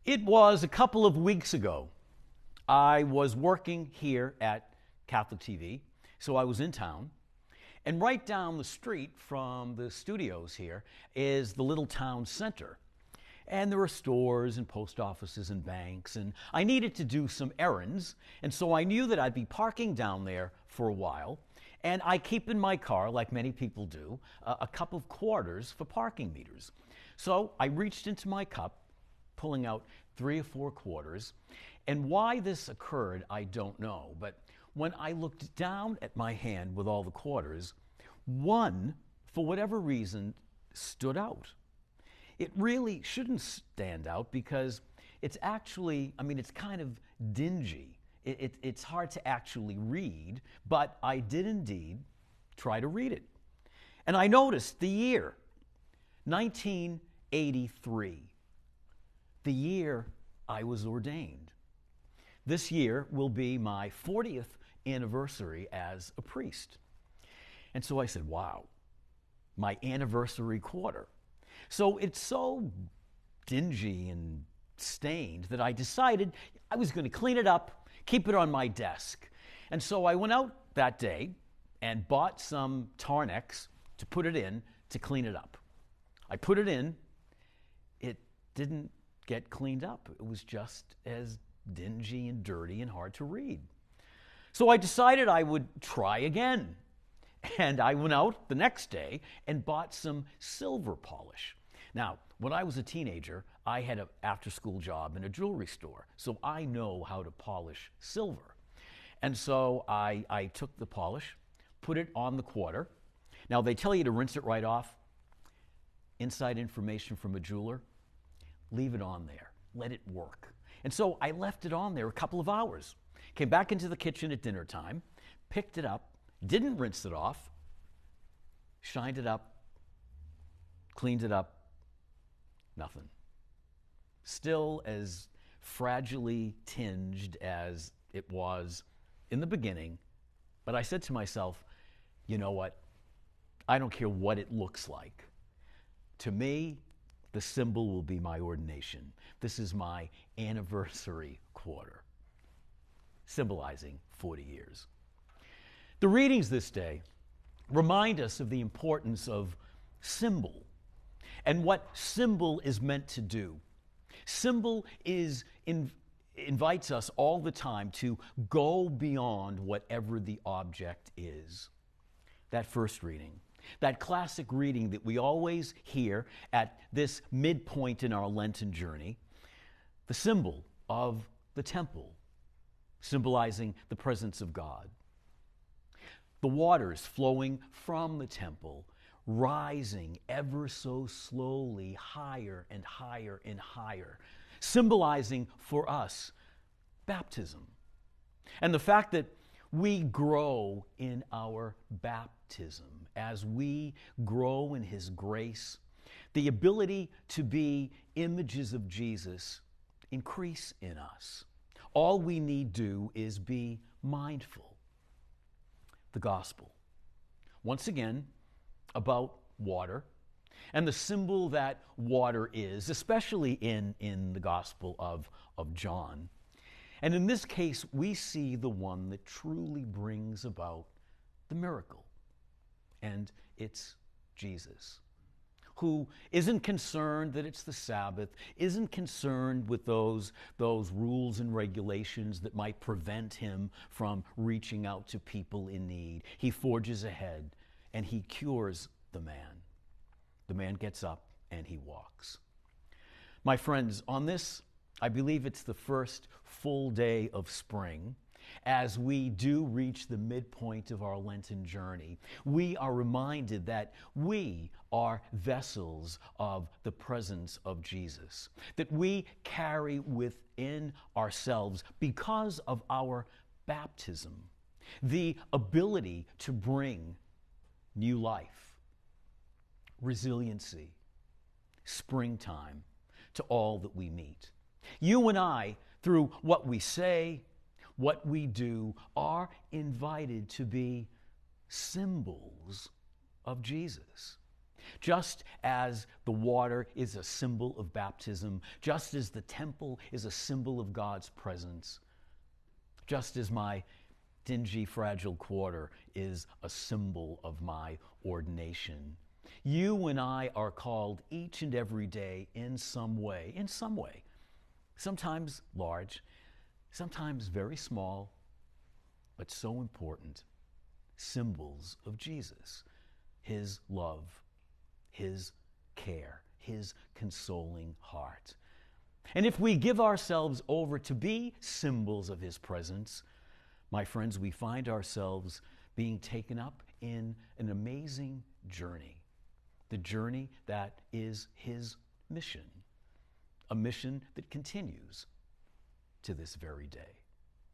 It was a couple of weeks ago. I was working here at Catholic TV, so I was in town. And right down the street from the studios here is the little town center. And there are stores and post offices and banks, and I needed to do some errands. And so I knew that I'd be parking down there for a while. And I keep in my car, like many people do, a cup of quarters for parking meters. So I reached into my cup, pulling out 3 or 4 quarters. And why this occurred, I don't know. But when I looked down at my hand with all the quarters, one, for whatever reason, stood out. It really shouldn't stand out because it's actually, it's kind of dingy. It's hard to actually read, but I did indeed try to read it. And I noticed the year, 1983, the year I was ordained. This year will be my 40th anniversary as a priest. And so I said, wow, my anniversary quarter. So it's so dingy and stained that I decided I was going to clean it up, keep it on my desk. And so I went out that day and bought some Tarnex to put it in to clean it up. I put it in. It didn't get cleaned up. It was just as dingy and dirty and hard to read. So I decided I would try again. And I went out the next day and bought some silver polish. Now, when I was a teenager, I had an after-school job in a jewelry store, so I know how to polish silver. And so I took the polish, put it on the quarter. Now, they tell you to rinse it right off. Inside information from a jeweler, leave it on there. Let it work. And so I left it on there a couple of hours. Came back into the kitchen at dinner time, picked it up, didn't rinse it off, shined it up, cleaned it up, nothing. Still as fragilely tinged as it was in the beginning, but I said to myself, you know what? I don't care what it looks like. To me, the symbol will be my ordination. This is my anniversary quarter, symbolizing 40 years. The readings this day remind us of the importance of symbol and what symbol is meant to do. Symbol invites us all the time to go beyond whatever the object is. That first reading, that classic reading that we always hear at this midpoint in our Lenten journey, the symbol of the temple, symbolizing the presence of God. The waters flowing from the temple, rising ever so slowly higher and higher and higher, symbolizing for us baptism. And the fact that we grow in our baptism as we grow in His grace, the ability to be images of Jesus increase in us. All we need do is be mindful. The gospel, once again, about water and the symbol that water is, especially in the Gospel of John. And in this case, we see the one that truly brings about the miracle. And it's Jesus, who isn't concerned that it's the Sabbath, isn't concerned with those rules and regulations that might prevent him from reaching out to people in need. He forges ahead and he cures the man. The man gets up and he walks. My friends, on this, I believe it's the first full day of spring. As we do reach the midpoint of our Lenten journey, we are reminded that we are vessels of the presence of Jesus, that we carry within ourselves, because of our baptism, the ability to bring new life, resiliency, springtime to all that we meet. You and I, through what we say, what we do, are invited to be symbols of Jesus. Just as the water is a symbol of baptism, just as the temple is a symbol of God's presence, just as my dingy, fragile quarter is a symbol of my ordination, you and I are called each and every day in some way, sometimes large, sometimes very small, but so important, symbols of Jesus, his love, his care, his consoling heart. And if we give ourselves over to be symbols of his presence, my friends, we find ourselves being taken up in an amazing journey, the journey that is his mission, a mission that continues to this very day.